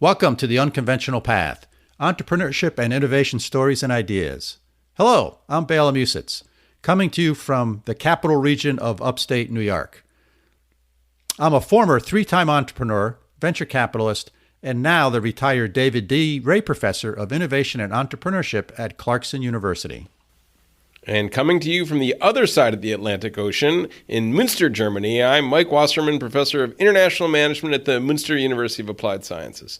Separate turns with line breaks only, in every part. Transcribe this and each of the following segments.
Welcome to The Unconventional Path, Entrepreneurship and Innovation Stories and Ideas. Hello, I'm Bela Musitz, coming to you from the capital region of upstate New York. I'm a former three-time entrepreneur, venture capitalist, and now the retired David D. Ray Professor of Innovation and Entrepreneurship at Clarkson University.
And coming to you from the other side of the Atlantic Ocean, in Münster, Germany, I'm Mike Wacholder, Professor of International Management at the Münster University of Applied Sciences.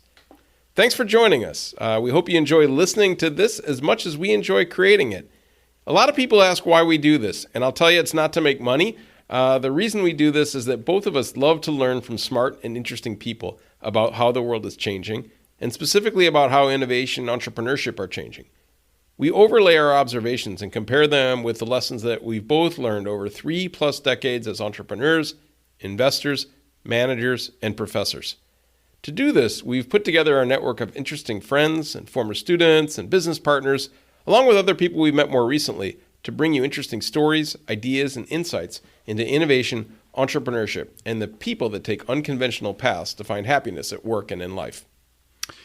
Thanks for joining us. We hope you enjoy listening to this as much as we enjoy creating it. A lot of people ask why we do this, and I'll tell you it's not to make money. The reason we do this is that both of us love to learn from smart and interesting people about how the world is changing, and specifically about how innovation and entrepreneurship are changing. We overlay our observations and compare them with the lessons that we've both learned over 3+ decades as entrepreneurs, investors, managers, and professors. To do this, we've put together our network of interesting friends and former students and business partners, along with other people we've met more recently, to bring you interesting stories, ideas, and insights into innovation, entrepreneurship, and the people that take unconventional paths to find happiness at work and in life.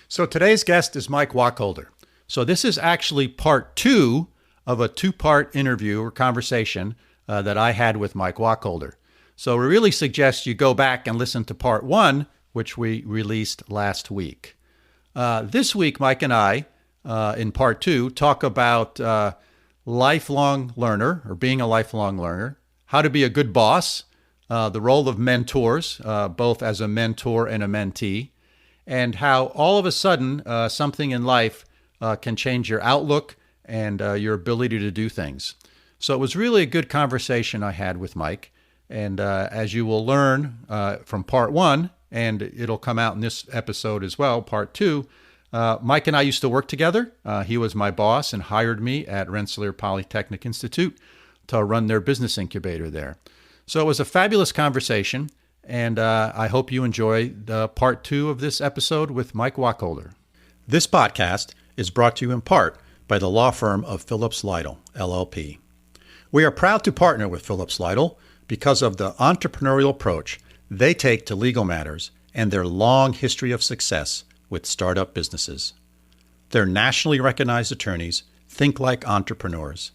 So today's guest is Mike Wacholder. So this is actually part 2 of a 2-part interview or conversation that I had with Mike Wacholder. So we really suggest you go back and listen to part 1, which we released last week. This week, Mike and I, in part 2, talk about lifelong learner or being a lifelong learner, how to be a good boss, the role of mentors, both as a mentor and a mentee, and how all of a sudden something in life can change your outlook and your ability to do things. So it was really a good conversation I had with Mike. And as you will learn from part 1, and it'll come out in this episode as well, part 2, Mike and I used to work together. He was my boss and hired me at Rensselaer Polytechnic Institute to run their business incubator there. So it was a fabulous conversation, and I hope you enjoy the part 2 of this episode with Mike Wacholder. This podcast is brought to you in part by the law firm of Phillips Lytle, LLP. We are proud to partner with Phillips Lytle because of the entrepreneurial approach they take to legal matters and their long history of success with startup businesses. Their nationally recognized attorneys think like entrepreneurs,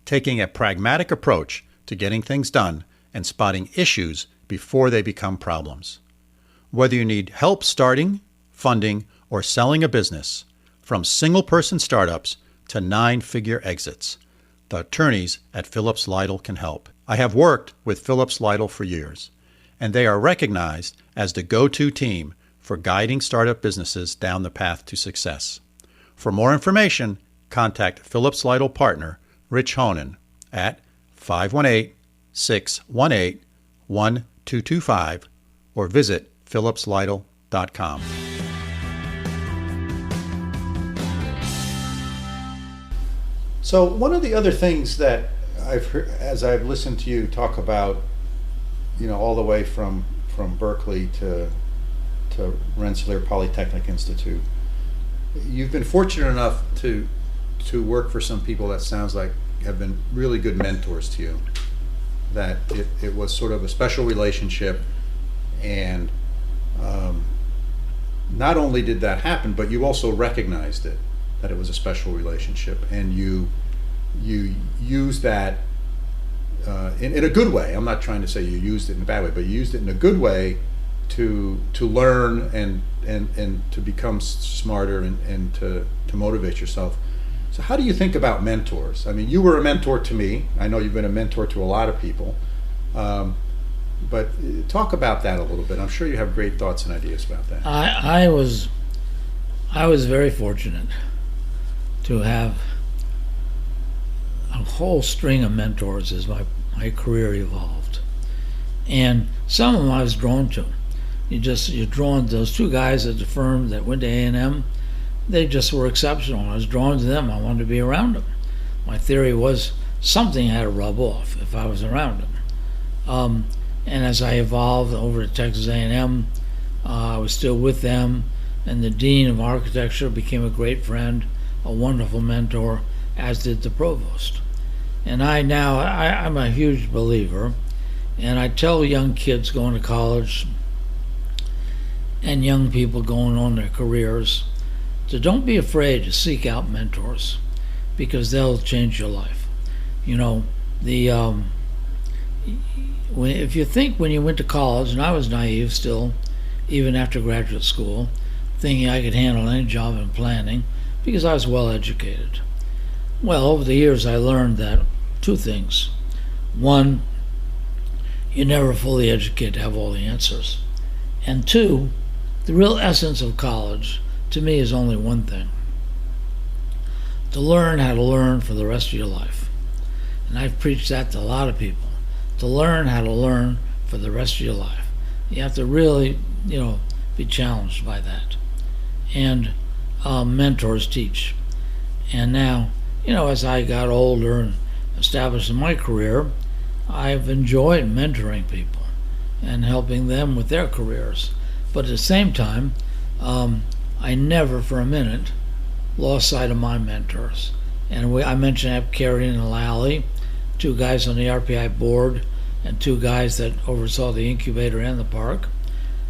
taking a pragmatic approach to getting things done and spotting issues before they become problems. Whether you need help starting, funding, or selling a business, from single-person startups to 9-figure exits, the attorneys at Phillips Lytle can help. I have worked with Phillips Lytle for years, and they are recognized as the go-to team for guiding startup businesses down the path to success. For more information, contact Phillips Lytle partner Rich Honan at 518-618-1225 or visit phillipslytle.com. So one of the other things that I've heard, as I've listened to you talk about, all the way from Berkeley to Rensselaer Polytechnic Institute, you've been fortunate enough to work for some people that sounds like have been really good mentors to you, that it was sort of a special relationship, and not only did that happen, but you also recognized it, that it was a special relationship, and you used that in a good way. I'm not trying to say you used it in a bad way, but you used it in a good way to learn and to become smarter and to motivate yourself. So how do you think about mentors? I mean, you were a mentor to me. I know you've been a mentor to a lot of people. But talk about that a little bit. I'm sure you have great thoughts and ideas about that.
I was very fortunate to have a whole string of mentors as my career evolved, and some of them I was drawn to. You're drawn to those 2 guys at the firm that went to A&M. They just were exceptional. I was drawn to them. I wanted to be around them. My theory was something had to rub off if I was around them. And as I evolved over to Texas A&M, I was still with them, and the dean of architecture became a great friend, a wonderful mentor, as did the provost. And I'm a huge believer, and I tell young kids going to college, and young people going on their careers to don't be afraid to seek out mentors, because they'll change your life. You know, if you think when you went to college, and I was naive still, even after graduate school, thinking I could handle any job in planning because I was well educated. Well, over the years I learned that two things. One, you're never fully educated to have all the answers. And two, the real essence of college to me is only one thing: to learn how to learn for the rest of your life. And I've preached that to a lot of people. To learn how to learn for the rest of your life. You have to really, be challenged by that. And mentors teach. And now, as I got older and established in my career, I've enjoyed mentoring people and helping them with their careers. But at the same time, I never for a minute lost sight of my mentors. And I mentioned Carrie and Lally, two guys on the RPI board and two guys that oversaw the incubator and the park.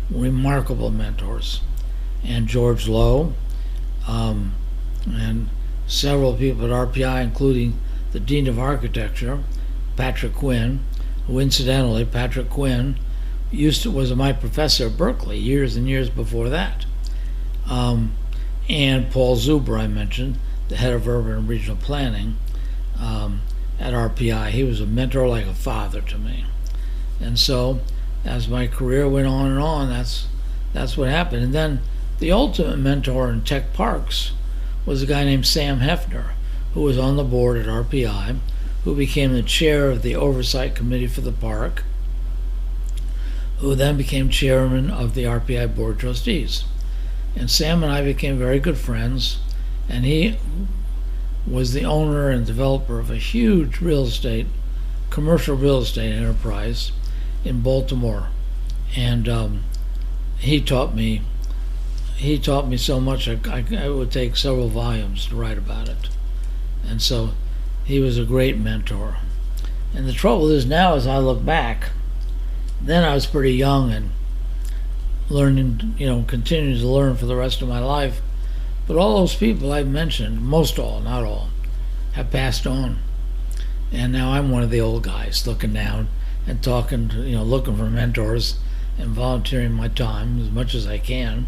Remarkable mentors. And George Lowe, and several people at RPI, including the Dean of Architecture, Patrick Quinn, who incidentally, Patrick Quinn was my professor at Berkeley years and years before that. And Paul Zuber, I mentioned, the head of urban and regional planning at RPI. He was a mentor like a father to me. And so as my career went on and on, that's what happened. And then the ultimate mentor in tech parks was a guy named Sam Hefner, who was on the board at RPI, who became the chair of the oversight committee for the park, who then became chairman of the RPI board of trustees. And Sam and I became very good friends, and he was the owner and developer of a huge commercial real estate enterprise in Baltimore. And he taught me so much I would take several volumes to write about it. And so he was a great mentor. And the trouble is now, as I look back, then I was pretty young and learning, continuing to learn for the rest of my life. But all those people I've mentioned, most all, not all, have passed on. And now I'm one of the old guys looking down and talking to, looking for mentors and volunteering my time as much as I can.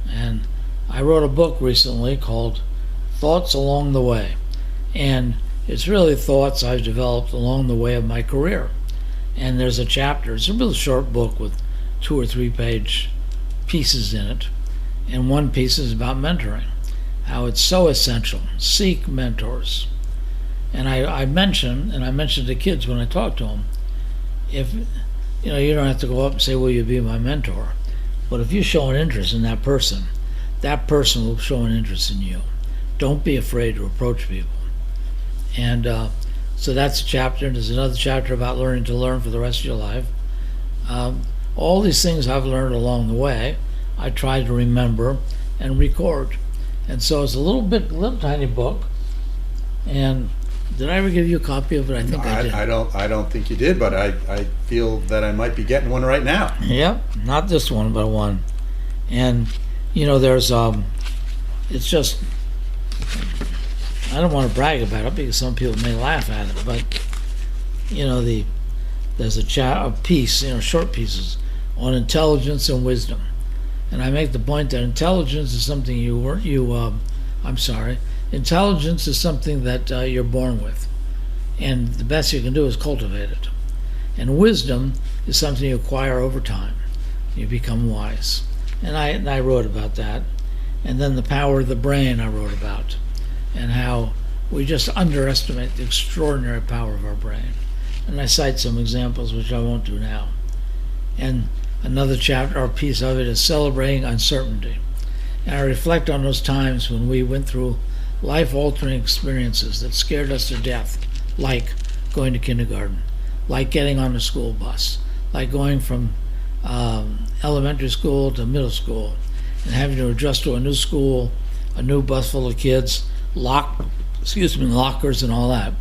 And I wrote a book recently called Thoughts Along the Way. And it's really thoughts I've developed along the way of my career. And there's a chapter, it's a real short book with 2 or 3 page pieces in it. And one piece is about mentoring, how it's so essential. Seek mentors. And I mentioned to kids when I talk to them, if you don't have to go up and say, will you be my mentor? But if you show an interest in that person will show an interest in you. Don't be afraid to approach people. And so that's a chapter. There's another chapter about learning to learn for the rest of your life. All these things I've learned along the way, I try to remember and record. And so it's a little tiny book. And did I ever give you a copy of it? I think I did.
I don't think you did, but I feel that I might be getting one right now.
Yep, not this one, but one. And there's it's just, I don't want to brag about it because some people may laugh at it, but there's a piece, short pieces on intelligence and wisdom. And I make the point that intelligence is something intelligence is something that you're born with, and the best you can do is cultivate it. And wisdom is something you acquire over time. You become wise. And I wrote about that. And then the power of the brain I wrote about, and how we just underestimate the extraordinary power of our brain. And I cite some examples, which I won't do now. And another chapter or piece of it is celebrating uncertainty. And I reflect on those times when we went through life-altering experiences that scared us to death, like going to kindergarten, like getting on a school bus, like going from elementary school to middle school, and having to adjust to a new school, a new bus full of kids, lockers and all that.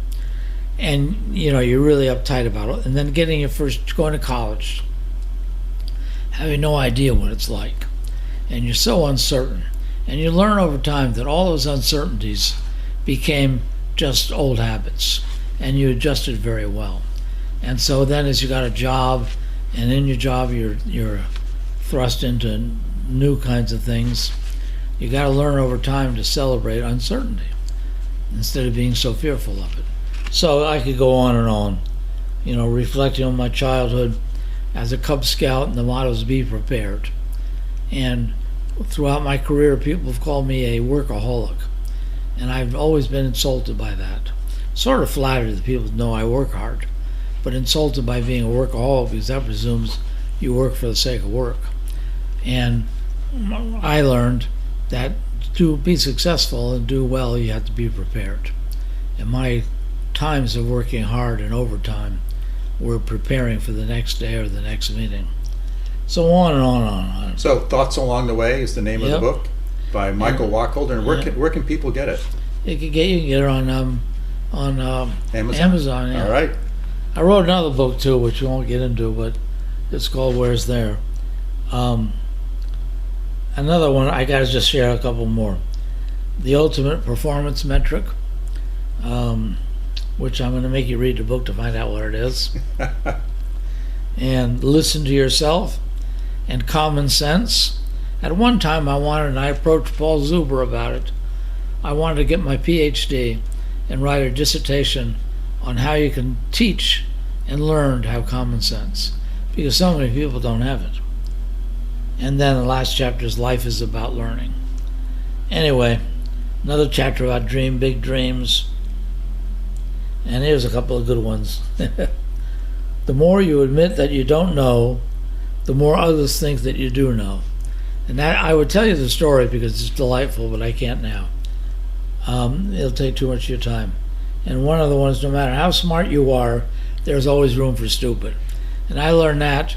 And you're really uptight about it. And then going to college. having no idea what it's like. And you're so uncertain. And you learn over time that all those uncertainties became just old habits, and you adjusted very well. And so then as you got a job, and in your job you're thrust into new kinds of things, you got to learn over time to celebrate uncertainty instead of being so fearful of it. So I could go on and on, reflecting on my childhood as a Cub Scout, and the motto is be prepared. And throughout my career, people have called me a workaholic, and I've always been insulted by that. Sort of flattered that people know I work hard, but insulted by being a workaholic because that presumes you work for the sake of work. And I learned that to be successful and do well, you have to be prepared. And my times of working hard and overtime were preparing for the next day or the next meeting. So on and on and on.
So Thoughts Along the Way is the name of the book by Michael Wacholder. And where can people get it?
You can get it on Amazon. Yeah.
All right.
I wrote another book too, which we won't get into, but it's called Where's There. Another one, I got to just share a couple more. The Ultimate Performance Metric, which I'm going to make you read the book to find out what it is. And Listen to Yourself, and Common Sense. At one time and I approached Paul Zuber about it, I wanted to get my PhD and write a dissertation on how you can teach and learn to have common sense, because so many people don't have it. And then the last chapter is Life is About Learning. Anyway, another chapter about dream big dreams. And here's a couple of good ones. The more you admit that you don't know, the more others think that you do know. And that, I would tell you the story because it's delightful, but I can't now. It'll take too much of your time. And one of the ones, no matter how smart you are, there's always room for stupid. And I learned that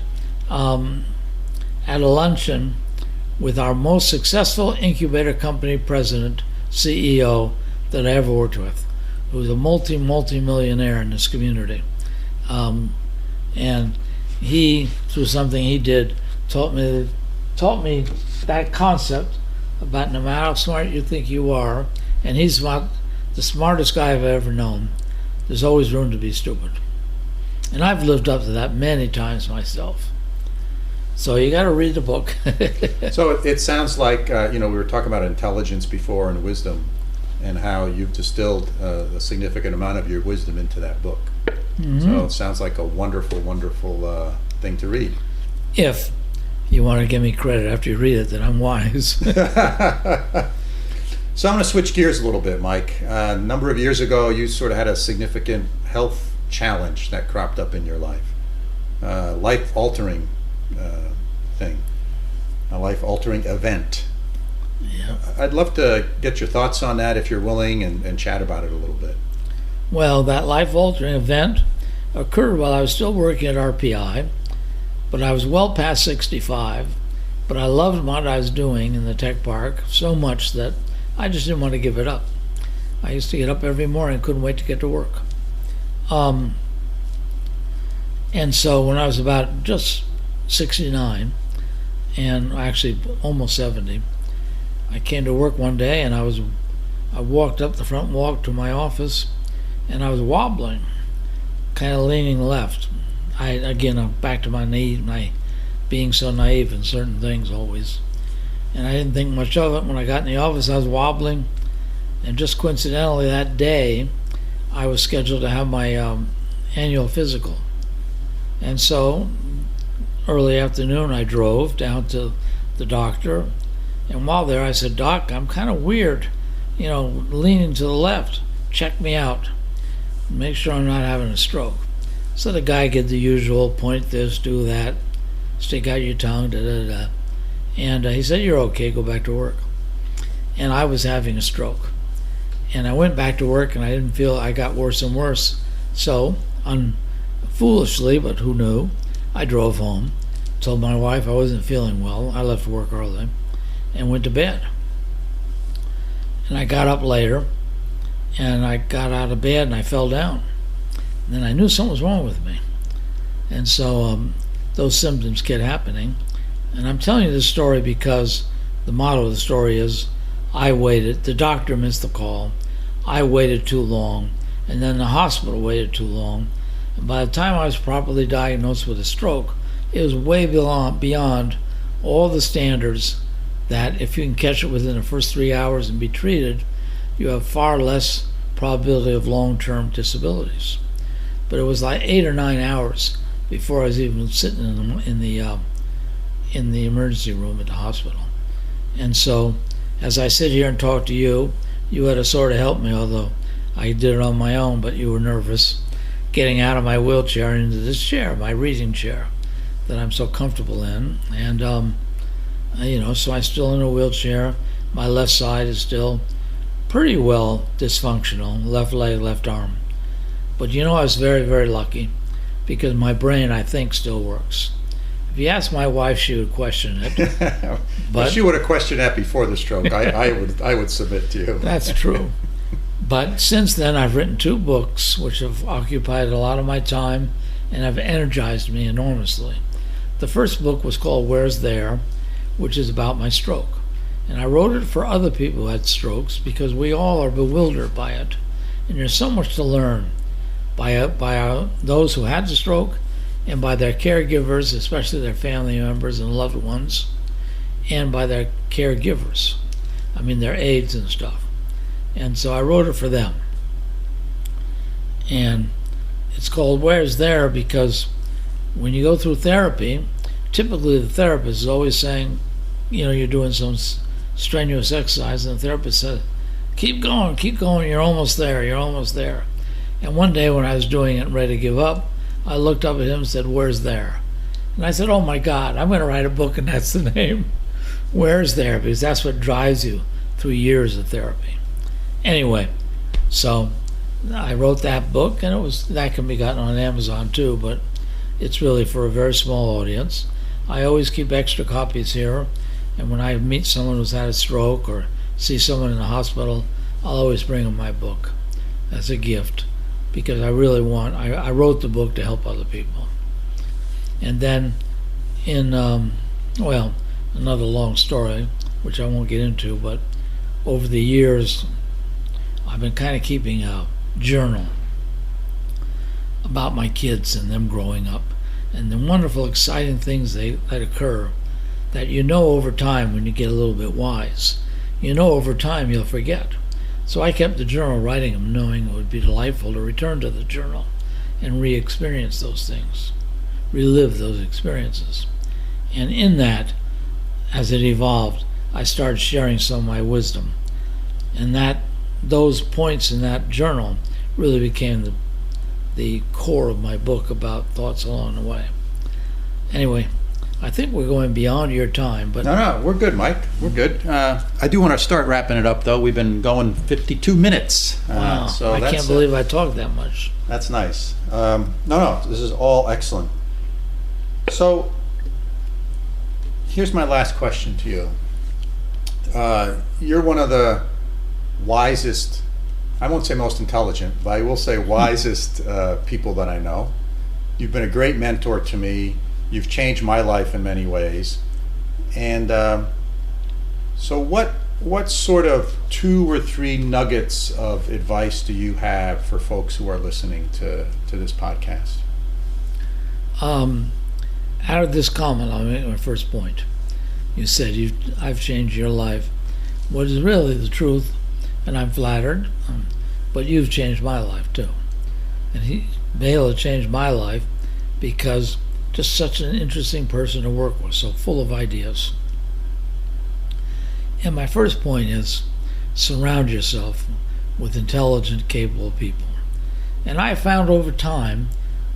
at a luncheon with our most successful incubator company president, CEO, that I ever worked with, who was a multi-millionaire in this community. And he, through something he did, taught me that concept about no matter how smart you think you are, and he's about the smartest guy I've ever known, there's always room to be stupid. And I've lived up to that many times myself. So you got to read the book.
So it sounds like, we were talking about intelligence before and wisdom, and how you've distilled a significant amount of your wisdom into that book. Mm-hmm. So it sounds like a wonderful, wonderful thing to read.
If you want to give me credit after you read it, that I'm wise.
So I'm going to switch gears a little bit, Mike. A number of years ago, you sort of had a significant health challenge that cropped up in your life. Life-altering thing. A life-altering event.
Yeah.
I'd love to get your thoughts on that if you're willing, and chat about it a little bit.
Well, that life-altering event occurred while I was still working at RPI, but I was well past 65, but I loved what I was doing in the tech park so much that I just didn't want to give it up. I used to get up every morning, couldn't wait to get to work. And so when I was about just 69, and actually almost 70, I came to work one day, and I walked up the front walk to my office, and I was wobbling, kind of leaning left. I'm back to my being so naive in certain things always. And I didn't think much of it. When I got in the office, I was wobbling, and just coincidentally that day, I was scheduled to have my annual physical. And so, early afternoon, I drove down to the doctor, and while there, I said, "Doc, I'm kind of weird, leaning to the left. Check me out. Make sure I'm not having a stroke." So the guy did the usual, point this, do that, stick out your tongue, da-da-da. And he said, "You're okay, go back to work." And I was having a stroke. And I went back to work, and I didn't feel, I got worse and worse. So, foolishly, but who knew, I drove home, told my wife I wasn't feeling well. I left work early and went to bed. And I got up later, and I got out of bed, and I fell down. And then I knew something was wrong with me. And so those symptoms kept happening. And I'm telling you this story because the motto of the story is, I waited, the doctor missed the call, I waited too long, and then the hospital waited too long. And by the time I was properly diagnosed with a stroke, it was way beyond all the standards that if you can catch it within the first 3 hours and be treated, you have far less probability of long-term disabilities. But it was like 8 or 9 hours before I was even sitting in the emergency room at the hospital. And so, as I sit here and talk to you, you had to sort of help me, although I did it on my own, but you were nervous getting out of my wheelchair into this chair, my reading chair, that I'm so comfortable in. And, so I'm still in a wheelchair. My left side is still pretty well dysfunctional, left leg, left arm. But I was very, very lucky because my brain, I think, still works. If you ask my wife, she would question it.
But she would have questioned that before the stroke. I would submit to you.
That's true. But since then, I've written 2 books, which have occupied a lot of my time and have energized me enormously. The first book was called Where's There, which is about my stroke. And I wrote it for other people who had strokes because we all are bewildered by it. And there's so much to learn by those who had the stroke and by their caregivers, especially their family members and loved ones, and by their caregivers. I mean, their aides and stuff. And so I wrote it for them. And it's called Where's There because when you go through therapy, typically the therapist is always saying, you're doing some strenuous exercise, and the therapist says, keep going, you're almost there. And one day when I was doing it and ready to give up, I looked up at him and said, Where's There? And I said, oh my God, I'm going to write a book and that's the name. Where's There? Because that's what drives you through years of therapy. Anyway, so I wrote that book, and that can be gotten on Amazon too, but it's really for a very small audience. I always keep extra copies here, and when I meet someone who's had a stroke or see someone in the hospital, I'll always bring them my book as a gift because I really I wrote the book to help other people. And then another long story, which I won't get into, but over the years, I've been kind of keeping a journal about my kids and them growing up and the wonderful, exciting things that occur that over time when you get a little bit wise. Over time you'll forget. So I kept the journal writing them, knowing it would be delightful to return to the journal and re-experience those things, relive those experiences. And in that, as it evolved, I started sharing some of my wisdom. And those points in that journal really became the core of my book about thoughts along the way. Anyway, I think we're going beyond your time, but
No, we're good, Mike. We're good. I do want to start wrapping it up, though. We've been going 52 minutes.
Wow, I can't believe I talked that much.
That's nice. No, this is all excellent. So, here's my last question to you. You're one of the wisest, I won't say most intelligent, but I will say wisest people that I know. You've been a great mentor to me. You've changed my life in many ways. And so what sort of 2 or 3 nuggets of advice do you have for folks who are listening to this podcast?
Out of this comment, I'll make my first point. You said I've changed your life. What is really the truth, and I'm flattered, but you've changed my life too. And Vail had changed my life because just such an interesting person to work with, so full of ideas. And my first point is surround yourself with intelligent, capable people. And I found over time,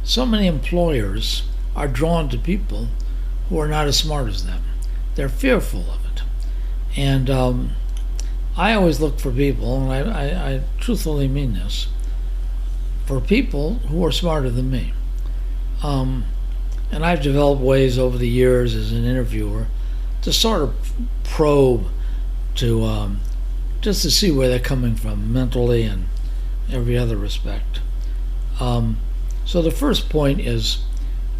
so many employers are drawn to people who are not as smart as them. They're fearful of it. And I always look for people, and I truthfully mean this, for people who are smarter than me. And I've developed ways over the years as an interviewer to sort of probe to just to see where they're coming from mentally and every other respect. So the first point is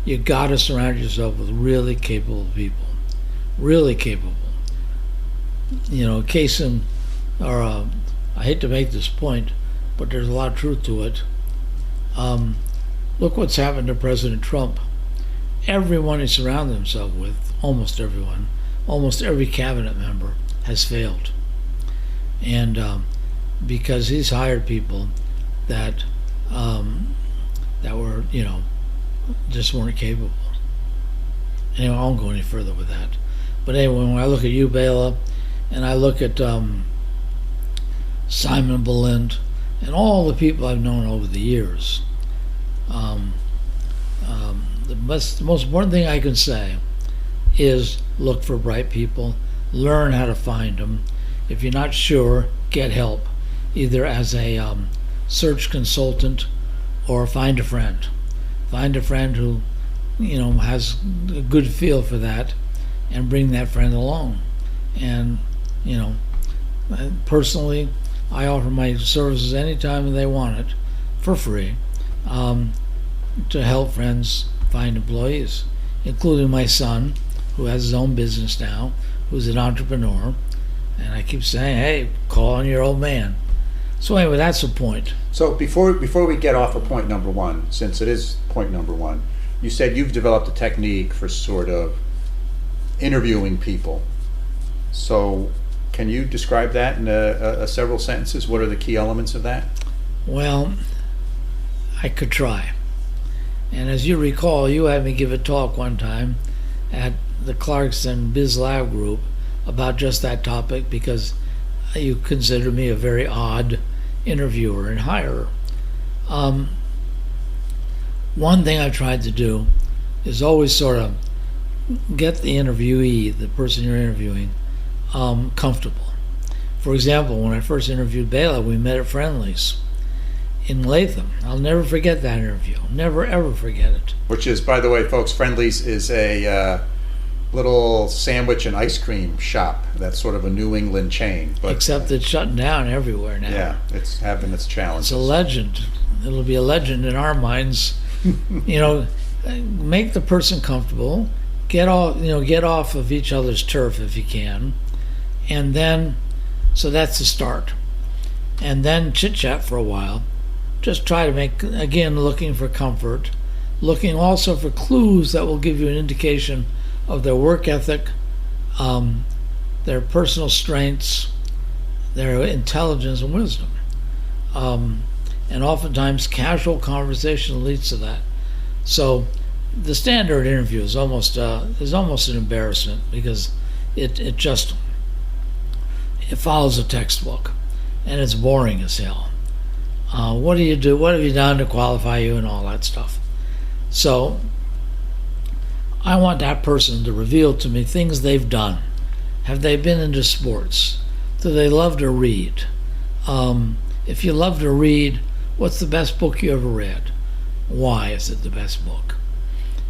you got to surround yourself with really capable people. really capable. Case in, or I hate to make this point, but there's a lot of truth to it. Look what's happened to President Trump. Everyone he surrounded himself with, almost everyone, almost every cabinet member has failed. And because he's hired people that were, just weren't capable. Anyway, I won't go any further with that. But anyway, when I look at you, Bela, and I look at Simon Balint, and all the people I've known over the years, the most important thing I can say is look for bright people, learn how to find them. If you're not sure, get help, either as a search consultant or find a friend. Find a friend who, has a good feel for that, and bring that friend along. And, personally, I offer my services anytime they want it, for free, to help friends find employees, including my son, who has his own business now, who's an entrepreneur. And I keep saying, hey, call on your old man. So anyway, that's the point.
So before we get off of point number one, since it is point number one, you said you've developed a technique for sort of interviewing people. So can you describe that in several sentences? What are the key elements of that?
Well, I could try. And as you recall, you had me give a talk one time at the Clarkson Biz Lab group about just that topic, because you consider me a very odd interviewer and hirer. One thing I tried to do is always sort of get the interviewee, the person you're interviewing, comfortable. For example, when I first interviewed Bela, we met at Friendly's in Latham. I'll never forget that interview. Never, ever forget it.
Which is, by the way, folks, Friendly's is a little sandwich and ice cream shop. That's sort of a New England chain. But
except it's shutting down everywhere now.
Yeah, it's having its challenges.
It's a legend. It'll be a legend in our minds. Make the person comfortable. Get off of each other's turf if you can. And then, so that's the start. And then chit-chat for a while. Just try to make, again, looking for comfort, looking also for clues that will give you an indication of their work ethic, their personal strengths, their intelligence and wisdom. And oftentimes casual conversation leads to that. So the standard interview is almost an embarrassment, because it follows a textbook, and it's boring as hell. What do you do? What have you done to qualify you, and all that stuff? So I want that person to reveal to me things they've done. Have they been into sports? Do they love to read? If you love to read, what's the best book you ever read? Why is it the best book?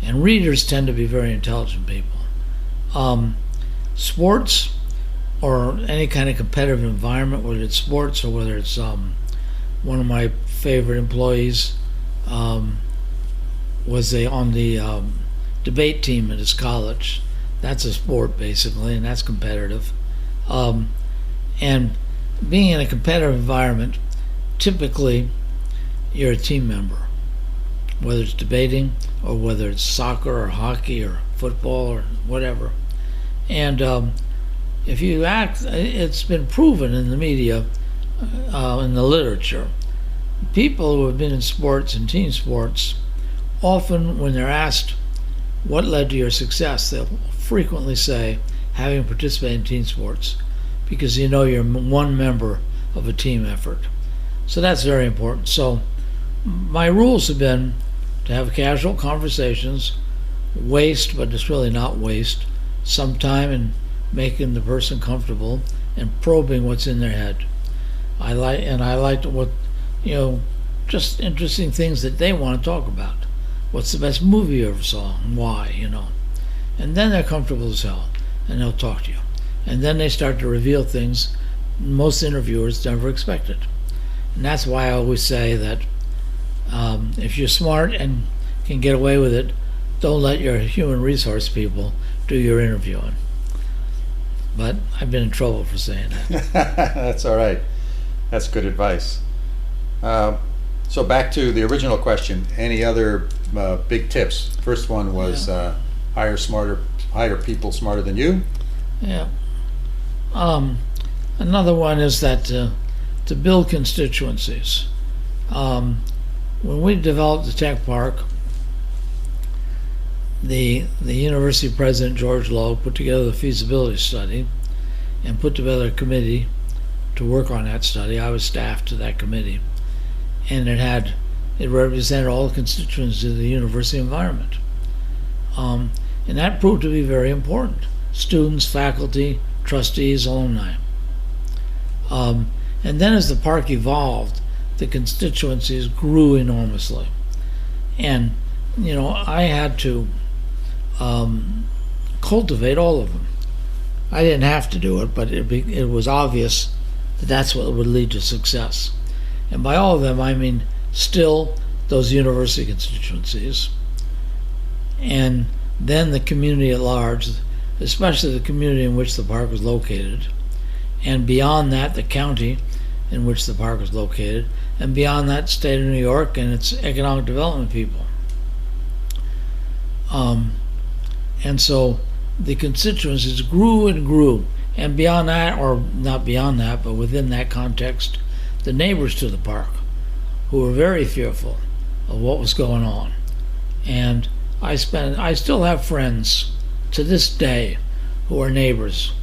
And readers tend to be very intelligent people. Sports, or any kind of competitive environment, whether it's sports or whether it's one of my favorite employees was on the debate team at his college. That's a sport, basically, and that's competitive. And being in a competitive environment, typically you're a team member, whether it's debating or whether it's soccer or hockey or football or whatever. And if you act, it's been proven in the media, in the literature, people who have been in sports and team sports, often when they're asked what led to your success, they'll frequently say having participated in team sports, because you're one member of a team effort. So that's very important. So my rules have been to have casual conversations, waste, but it's really not waste, some time in making the person comfortable and probing what's in their head. I like what, just interesting things that they want to talk about. What's the best movie you ever saw and why, And then they're comfortable as hell, and they'll talk to you. And then they start to reveal things most interviewers never expected. And that's why I always say that if you're smart and can get away with it, don't let your human resource people do your interviewing. but I've been in trouble for saying that.
That's all right. That's good advice. So back to the original question. Any other big tips? First one was hire people smarter than you.
Yeah. Another one is that to build constituencies. When we developed the tech park, the university president, George Lowe, put together the feasibility study and put together a committee to work on that study. I was staff to that committee, and it represented all the constituents of the university environment. And that proved to be very important. Students, faculty, trustees, alumni. And then as the park evolved, the constituencies grew enormously. And, I had to cultivate all of them. I didn't have to do it, but it was obvious that that's what would lead to success. And by all of them, I mean still those university constituencies, and then the community at large, especially the community in which the park was located, and beyond that, the county in which the park was located, and beyond that, state of New York and its economic development people. And so the constituencies grew and grew, and beyond that, or not beyond that, but within that context, the neighbors to the park, who were very fearful of what was going on. And I still have friends to this day who are neighbors,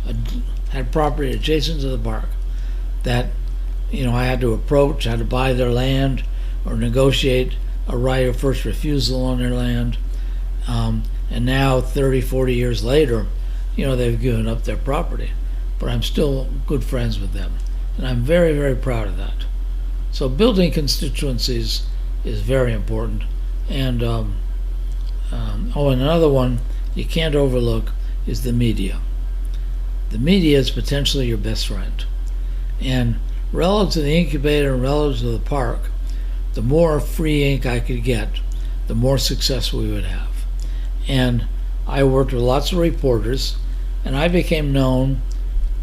had property adjacent to the park, that I had to approach, had to buy their land or negotiate a right of first refusal on their land. And now, 30, 40 years later, they've given up their property. But I'm still good friends with them. And I'm very, very proud of that. So building constituencies is very important. And and another one you can't overlook is the media. The media is potentially your best friend. And relative to the incubator and relative to the park, the more free ink I could get, the more success we would have. And I worked with lots of reporters, and I became known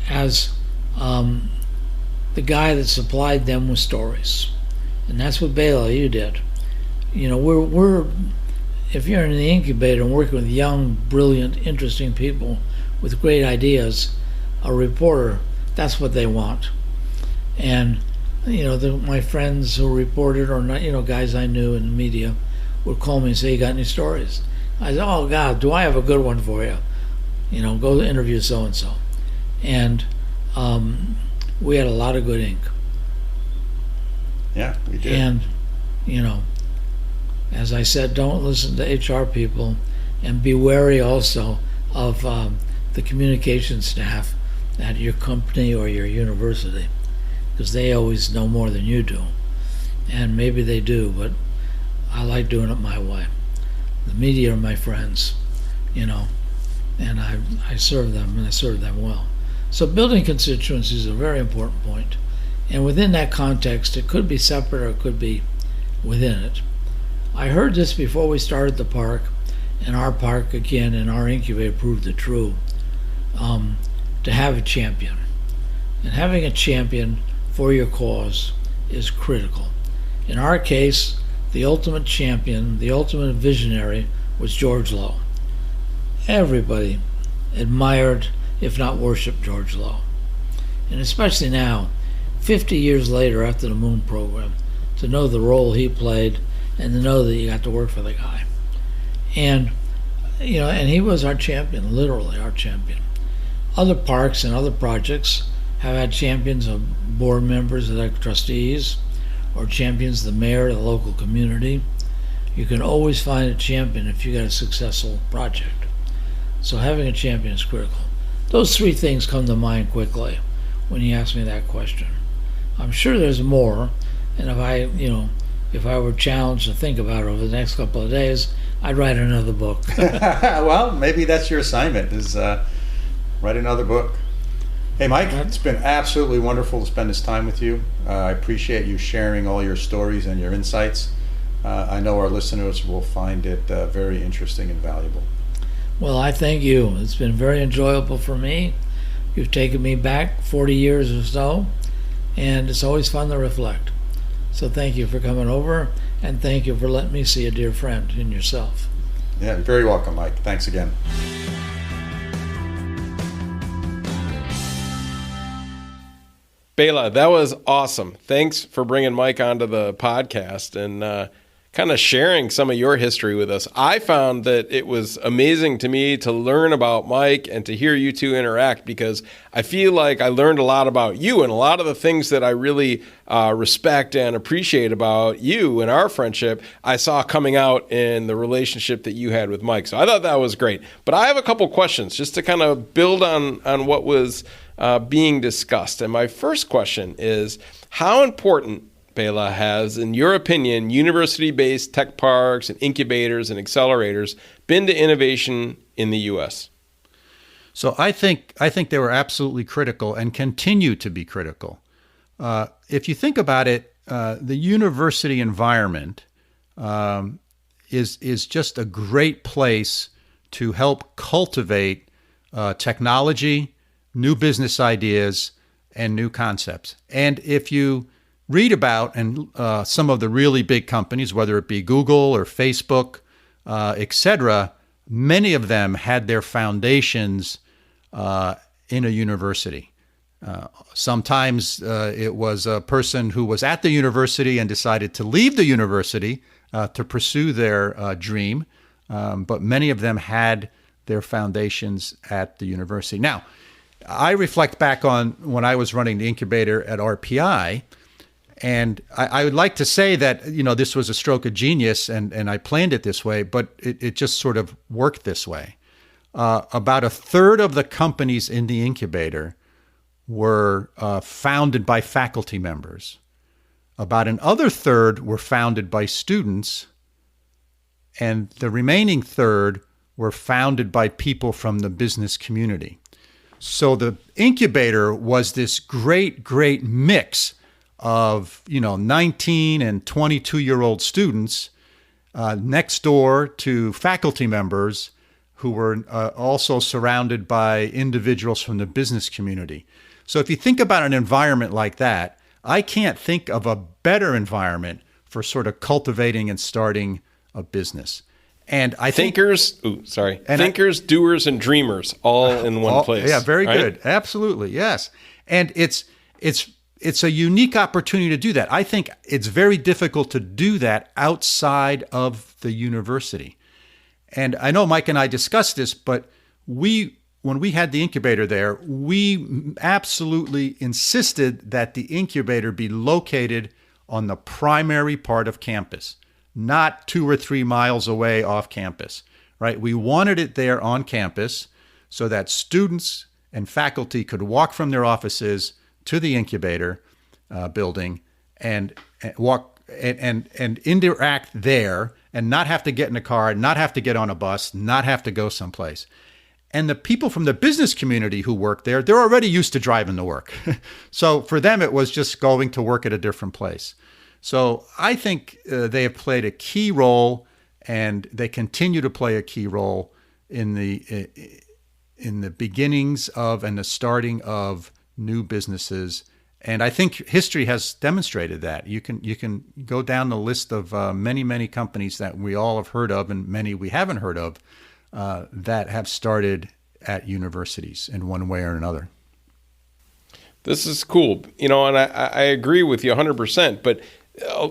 as the guy that supplied them with stories. And that's what Bela, you did. We're if you're in the incubator and working with young, brilliant, interesting people with great ideas, a reporter, that's what they want. And my friends who reported, or not, guys I knew in the media, would call me and say, "You got any stories?" I said, "Oh God, do I have a good one for you? Go interview so and so." And we had a lot of good ink.
Yeah, we did.
And as I said, don't listen to HR people, and be wary also of the communication staff at your company or your university, because they always know more than you do. And maybe they do, but I like doing it my way. The media are my friends, and I serve them, and I serve them well. So building constituencies is a very important point. And within that context, it could be separate or it could be within it. I heard this before we started the park, and our park, again, and our incubator proved it true, to have a champion. And having a champion for your cause is critical. In our case, the ultimate champion, the ultimate visionary, was George Lowe. Everybody admired, if not worshipped, George Lowe. And especially now, 50 years later after the Moon program, to know the role he played and to know that you got to work for the guy. And and he was our champion, literally our champion. Other parks and other projects have had champions of board members, of their trustees, or champions of the mayor of the local community. You can always find a champion if you got a successful project. So having a champion is critical. Those three things come to mind quickly when you ask me that question. I'm sure there's more, and if I were challenged to think about it over the next couple of days, I'd write another book.
Well, maybe that's your assignment, is write another book. Hey, Mike, it's been absolutely wonderful to spend this time with you. I appreciate you sharing all your stories and your insights. I know our listeners will find it very interesting and valuable.
Well, I thank you. It's been very enjoyable for me, You've taken me back 40 years or so, and it's always fun to reflect. So thank you for coming over, and thank you for letting me see a dear friend in yourself.
Yeah, you're very welcome, Mike. Thanks again.
Bela, that was awesome. Thanks for bringing Mike onto the podcast and kind of sharing some of your history with us. I found that it was amazing to me to learn about Mike and to hear you two interact, because I feel like I learned a lot about you, and a lot of the things that I really respect and appreciate about you and our friendship, I saw coming out in the relationship that you had with Mike. So I thought that was great. But I have a couple questions just to kind of build on what was being discussed. And my first question is, how important, Bela, has, in your opinion, university-based tech parks and incubators and accelerators been to innovation in the U.S.?
So I think they were absolutely critical and continue to be critical. If you think about it, the university environment is just a great place to help cultivate technology, new business ideas, and new concepts. And if you read about some of the really big companies, whether it be Google or Facebook, etc., many of them had their foundations in a university. Sometimes it was a person who was at the university and decided to leave the university to pursue their dream, but many of them had their foundations at the university. Now, I reflect back on when I was running the incubator at RPI, and I would like to say that, this was a stroke of genius and I planned it this way, but it just sort of worked this way. About a third of the companies in the incubator were founded by faculty members. About another third were founded by students, and the remaining third were founded by people from the business community. So the incubator was this great, great mix of 19 and 22-year-old students next door to faculty members who were also surrounded by individuals from the business community. So if you think about an environment like that, I can't think of a better environment for sort of cultivating and starting a business. And I think
thinkers, doers, and dreamers all in one place.
Yeah, very
right?
good. Absolutely, yes. And it's a unique opportunity to do that. I think it's very difficult to do that outside of the university. And I know Mike and I discussed this, but when we had the incubator there, we absolutely insisted that the incubator be located on the primary part of campus, not 2 or 3 miles away off campus, right? We wanted it there on campus so that students and faculty could walk from their offices to the incubator building and walk and interact there and not have to get in a car, not have to get on a bus, not have to go someplace. And the people from the business community who work there, they're already used to driving to work. So for them, it was just going to work at a different place. So I think they have played a key role, and they continue to play a key role in the beginnings of and the starting of new businesses. And I think history has demonstrated that. You can go down the list of many, many companies that we all have heard of and many we haven't heard of that have started at universities in one way or another.
This is cool. And I agree with you 100%, but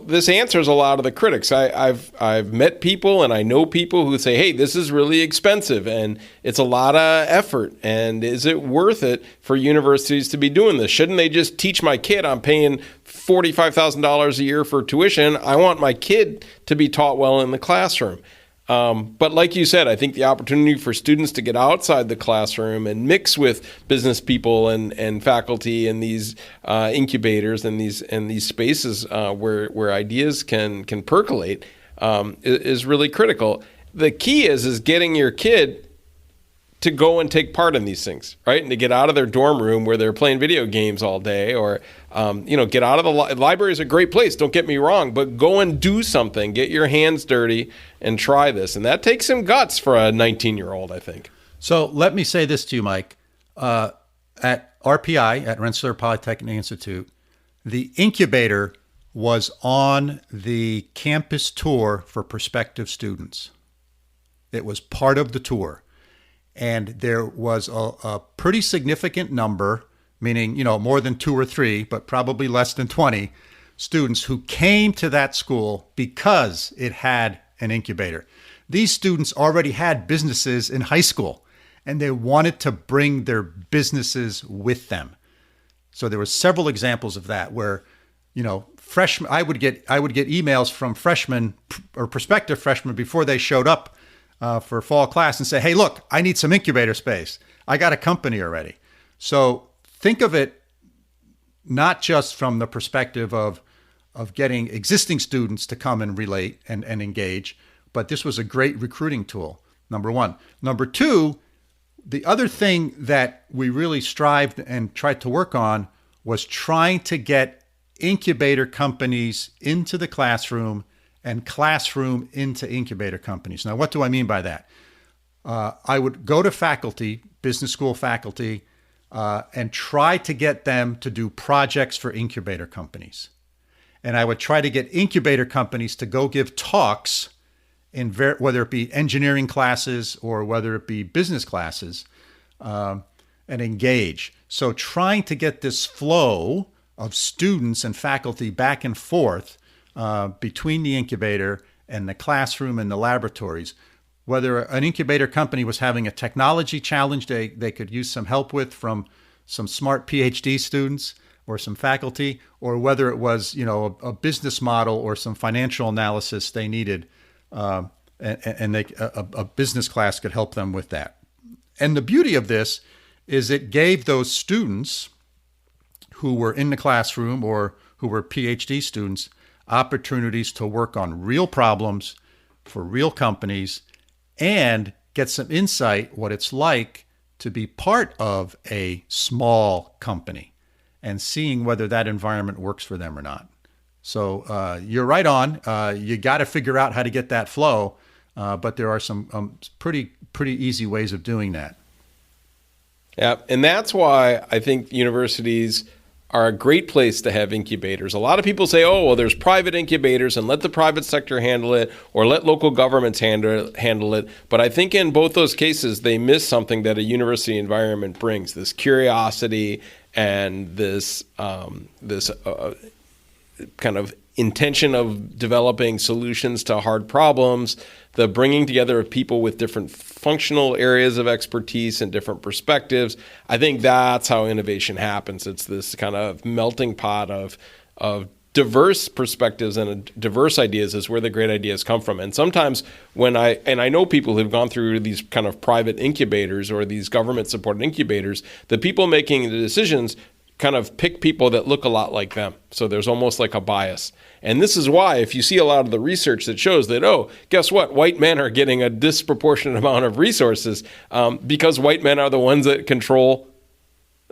this answers a lot of the critics. I've met people and I know people who say, hey, this is really expensive and it's a lot of effort. And is it worth it for universities to be doing this? Shouldn't they just teach my kid? I'm paying $45,000 a year for tuition. I want my kid to be taught well in the classroom. But like you said, I think the opportunity for students to get outside the classroom and mix with business people and faculty and these incubators and these spaces where ideas can percolate is really critical. The key is getting your kid to go and take part in these things, right? And to get out of their dorm room where they're playing video games all day, or get out of the library is a great place, don't get me wrong, but go and do something, get your hands dirty and try this. And that takes some guts for a 19-year-old, I think.
So let me say this to you, Mike. at RPI, at Rensselaer Polytechnic Institute, the incubator was on the campus tour for prospective students. It was part of the tour. And there was a pretty significant number, meaning, more than 2 or 3, but probably less than 20 students who came to that school because it had an incubator. These students already had businesses in high school, and they wanted to bring their businesses with them. So there were several examples of that where, freshmen, I would get emails from freshmen or prospective freshmen before they showed up for fall class and say, hey, look, I need some incubator space. I got a company already. So think of it not just from the perspective of getting existing students to come and relate and engage, but this was a great recruiting tool, number one. Number two, the other thing that we really strived and tried to work on was trying to get incubator companies into the classroom and classroom into incubator companies. Now, what do I mean by that? I would go to faculty, business school faculty, and try to get them to do projects for incubator companies. And I would try to get incubator companies to go give talks in whether it be engineering classes or whether it be business classes, and engage. So trying to get this flow of students and faculty back and forth between the incubator and the classroom and the laboratories. Whether an incubator company was having a technology challenge they could use some help with from some smart PhD students or some faculty, or whether it was a business model or some financial analysis they needed, and a business class could help them with that. And the beauty of this is it gave those students who were in the classroom or who were PhD students opportunities to work on real problems for real companies and get some insight what it's like to be part of a small company and seeing whether that environment works for them or not. So you're right on. You got to figure out how to get that flow, but there are some pretty easy ways of doing that.
Yeah, and that's why I think universities are a great place to have incubators. A lot of people say, oh, well, there's private incubators and let the private sector handle it or let local governments handle it. But I think in both those cases, they miss something that a university environment brings, this curiosity and this kind of intention of developing solutions to hard problems, the bringing together of people with different functional areas of expertise and different perspectives. I think that's how innovation happens. It's this kind of melting pot of diverse perspectives and diverse ideas is where the great ideas come from. And sometimes I know people who've gone through these kind of private incubators or these government-supported incubators, the people making the decisions kind of pick people that look a lot like them. So there's almost like a bias. And this is why, if you see a lot of the research that shows that, oh, guess what? White men are getting a disproportionate amount of resources because white men are the ones that control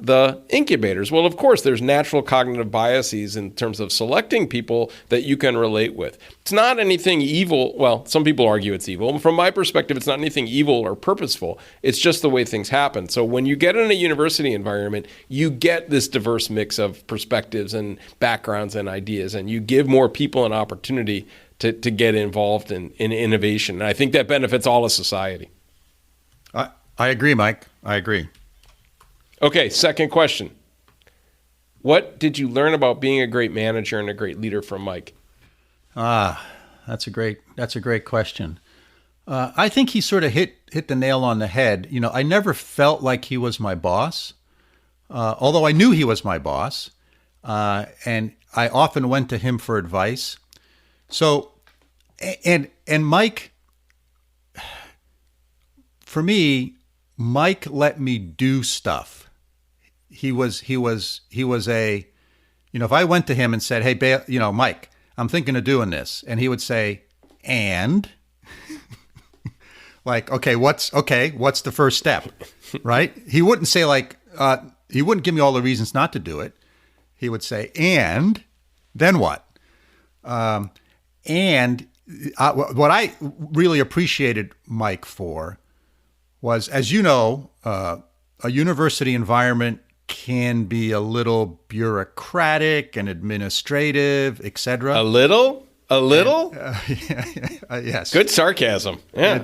the incubators. Well, of course, there's natural cognitive biases in terms of selecting people that you can relate with. It's not anything evil. Well, some people argue it's evil. From my perspective, it's not anything evil or purposeful. It's just the way things happen. So when you get in a university environment, you get this diverse mix of perspectives and backgrounds and ideas, and you give more people an opportunity to get involved in innovation. And I think that benefits all of society.
I agree, Mike. I agree.
Okay, second question. What did you learn about being a great manager and a great leader from Mike?
That's a great question. I think he sort of hit the nail on the head. I never felt like he was my boss, although I knew he was my boss, and I often went to him for advice. So, and Mike, for me, Mike let me do stuff. He was a, if I went to him and said, hey, Mike, I'm thinking of doing this. And he would say, and like, okay, what's the first step? Right. He wouldn't say he wouldn't give me all the reasons not to do it. He would say, and then what? What I really appreciated Mike for was, as you know, a university environment can be a little bureaucratic and administrative, etc.
A little?
Yes.
Good sarcasm. Yeah.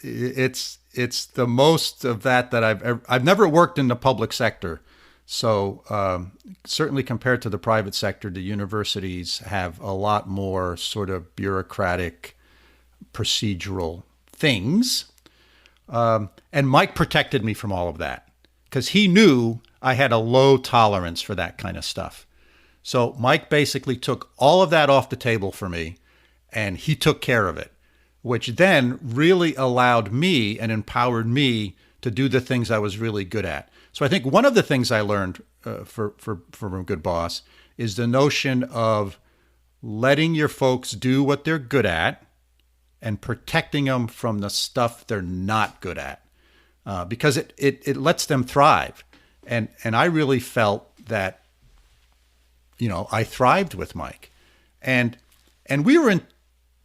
It's the most of that I've never worked in the public sector. So certainly compared to the private sector, the universities have a lot more sort of bureaucratic, procedural things. And Mike protected me from all of that because he knew I had a low tolerance for that kind of stuff. So Mike basically took all of that off the table for me, and he took care of it, which then really allowed me and empowered me to do the things I was really good at. So I think one of the things I learned from a good boss is the notion of letting your folks do what they're good at and protecting them from the stuff they're not good at, because it lets them thrive. And I really felt that, I thrived with Mike, and we were in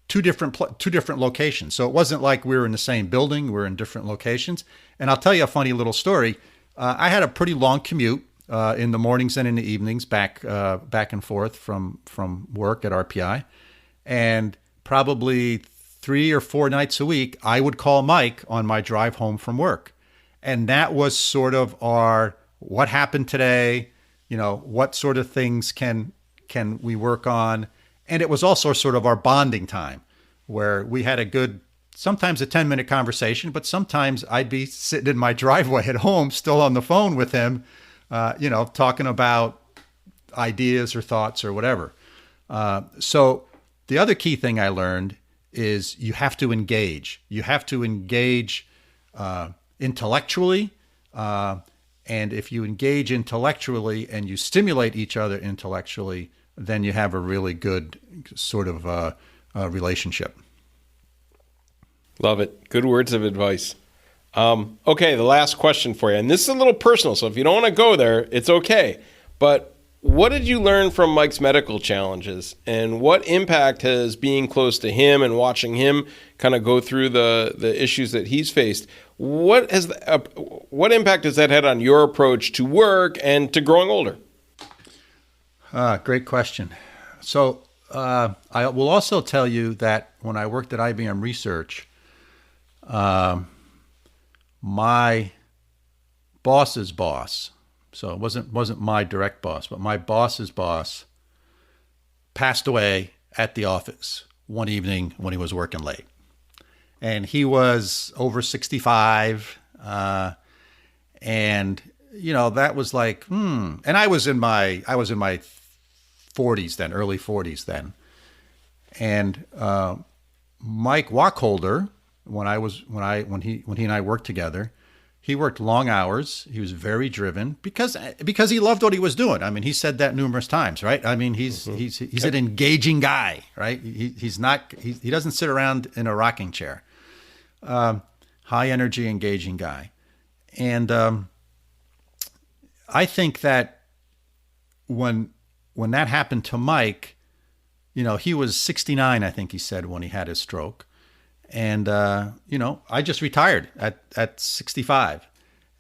two different locations. So it wasn't like we were in the same building. We were in different locations. And I'll tell you a funny little story. I had a pretty long commute in the mornings and in the evenings back and forth from work at RPI, and probably 3 or 4 nights a week, I would call Mike on my drive home from work. And that was sort of our, what happened today? What sort of things can we work on? And it was also sort of our bonding time where we had sometimes a 10-minute conversation, but sometimes I'd be sitting in my driveway at home, still on the phone with him, talking about ideas or thoughts or whatever. So the other key thing I learned is you have to engage. You have to engage intellectually. And if you engage intellectually and you stimulate each other intellectually, then you have a really good sort of relationship.
Love it. Good words of advice. Okay, the last question for you. And this is a little personal, so if you don't want to go there, it's okay. But what did you learn from Mike's medical challenges? And what impact has being close to him and watching him kind of go through the issues that he's faced, what impact has that had on your approach to work and to growing older?
Great question. So I will also tell you that when I worked at IBM Research, my boss's boss, so it wasn't my direct boss, but my boss's boss passed away at the office one evening when he was working late. And he was over 65, and that was like, And I was in my 40s then, early 40s then. And Mike Wacholder, when he and I worked together, he worked long hours. He was very driven because he loved what he was doing. I mean, he said that numerous times, right? I mean, he's an engaging guy, right? He doesn't sit around in a rocking chair. High energy, engaging guy. And I think that when that happened to Mike, he was 69, I think he said, when he had his stroke. And, I just retired at 65.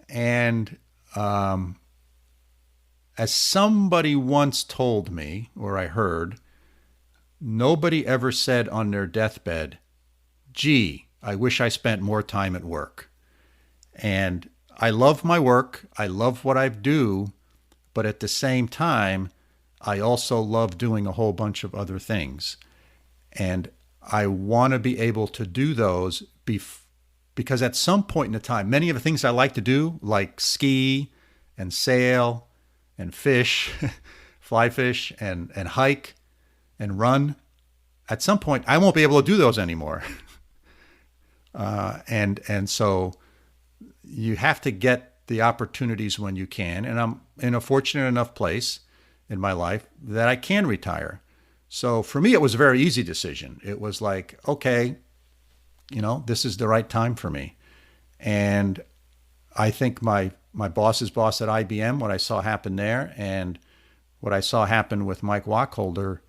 And as somebody once told me, or I heard, nobody ever said on their deathbed, gee, I wish I spent more time at work. And I love my work. I love what I do. But at the same time, I also love doing a whole bunch of other things. And I want to be able to do those because at some point in the time, many of the things I like to do, like ski and sail and fish, fly fish and hike and run, at some point I won't be able to do those anymore. And so you have to get the opportunities when you can. And I'm in a fortunate enough place in my life that I can retire. So for me, it was a very easy decision. It was like, okay, this is the right time for me. And I think my boss's boss at IBM, what I saw happen there and what I saw happen with Mike Wacholder,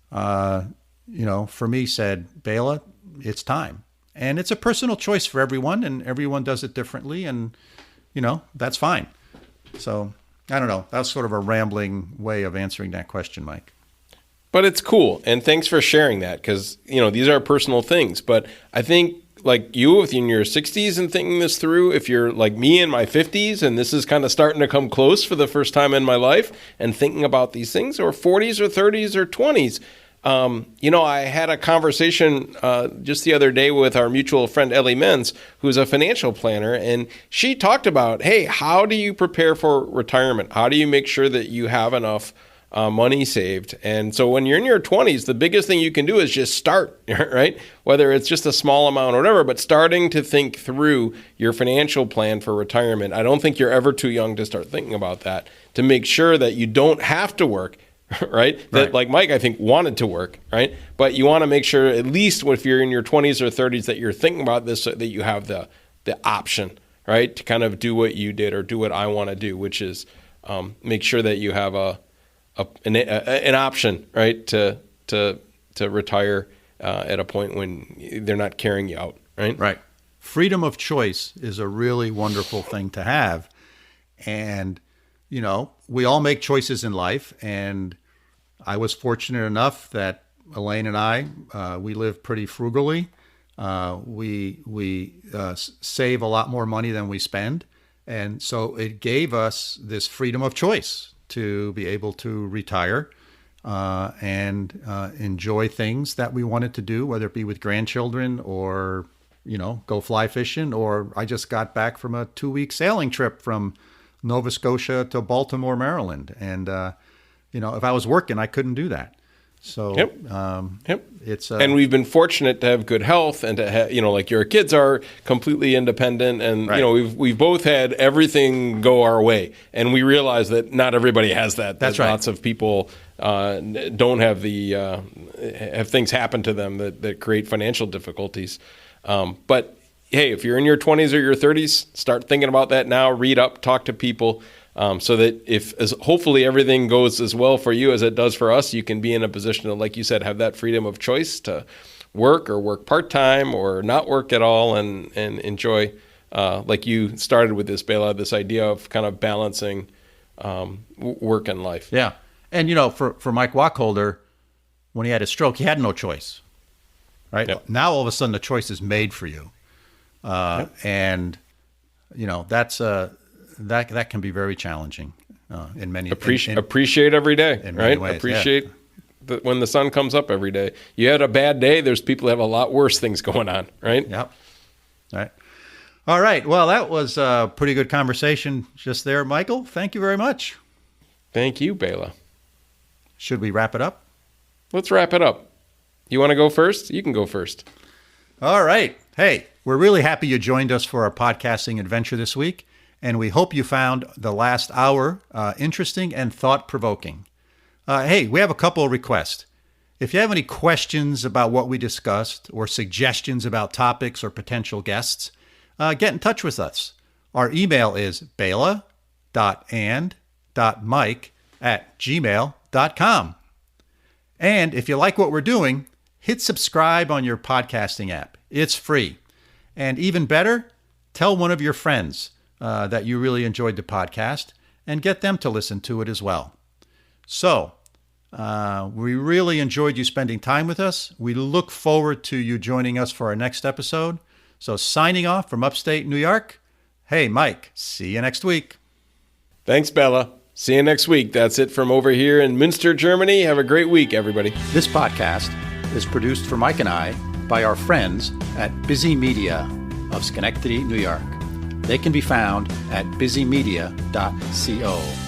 for me said, Bela, it's time. And it's a personal choice for everyone, and everyone does it differently, and, that's fine. So I don't know. That's sort of a rambling way of answering that question, Mike.
But it's cool. And thanks for sharing that, because, these are personal things. But I think like you, if you're in your 60s and thinking this through, if you're like me in my 50s and this is kind of starting to come close for the first time in my life and thinking about these things, or 40s or 30s or 20s, I had a conversation just the other day with our mutual friend, Ellie Menz, who's a financial planner. And she talked about, hey, how do you prepare for retirement? How do you make sure that you have enough money saved? And so when you're in your 20s, the biggest thing you can do is just start, right? Whether it's just a small amount or whatever, but starting to think through your financial plan for retirement. I don't think you're ever too young to start thinking about that, to make sure that you don't have to work, right? That, like Mike, I think, wanted to work, right? But you want to make sure, at least if you're in your 20s or 30s, that you're thinking about this, so that you have the option, right? To kind of do what you did or do what I want to do, which is make sure that you have an option, right, to retire at a point when they're not carrying you out, right?
Right. Freedom of choice is a really wonderful thing to have. And, we all make choices in life. And I was fortunate enough that Elaine and I, we live pretty frugally. We save a lot more money than we spend. And so it gave us this freedom of choice to be able to retire and enjoy things that we wanted to do, whether it be with grandchildren or, go fly fishing. Or I just got back from a 2-week sailing trip from Nova Scotia to Baltimore, Maryland. And, if I was working, I couldn't do that. So it's
and we've been fortunate to have good health and to have, like your kids are completely independent, and we've both had everything go our way, and we realize that not everybody has that.
That's right.
Lots of people don't have have things happen to them that create financial difficulties. But hey, if you're in your 20s or your 30s, start thinking about that now. Read up, talk to people. So that hopefully everything goes as well for you as it does for us, you can be in a position to, like you said, have that freedom of choice to work or work part-time or not work at all and enjoy, like you started with this, Bela, this idea of kind of balancing work and life.
Yeah. And, for Mike Wacholder, when he had his stroke, he had no choice, right? Yep. Now, all of a sudden, the choice is made for you. And, that's that can be very challenging in many
appreciate every day,
in
right?
Ways,
appreciate when the sun comes up every day. You had a bad day, there's people that have a lot worse things going on, right?
Yep. Right. All right. Well, that was a pretty good conversation just there, Michael. Thank you very much.
Thank you, Bela.
Should we wrap it up?
Let's wrap it up. You want to go first? You can go first.
All right. Hey, we're really happy you joined us for our podcasting adventure this week. And we hope you found the last hour interesting and thought-provoking. Hey, we have a couple of requests. If you have any questions about what we discussed or suggestions about topics or potential guests, get in touch with us. Our email is bela.and.mike@gmail.com. And if you like what we're doing, hit subscribe on your podcasting app. It's free. And even better, tell one of your friends that you really enjoyed the podcast and get them to listen to it as well. So we really enjoyed you spending time with us. We look forward to you joining us for our next episode. So signing off from upstate New York. Hey, Mike, see you next week.
Thanks, Bela. See you next week. That's it from over here in Münster, Germany. Have a great week, everybody.
This podcast is produced for Mike and I by our friends at Busy Media of Schenectady, New York. They can be found at busymedia.co.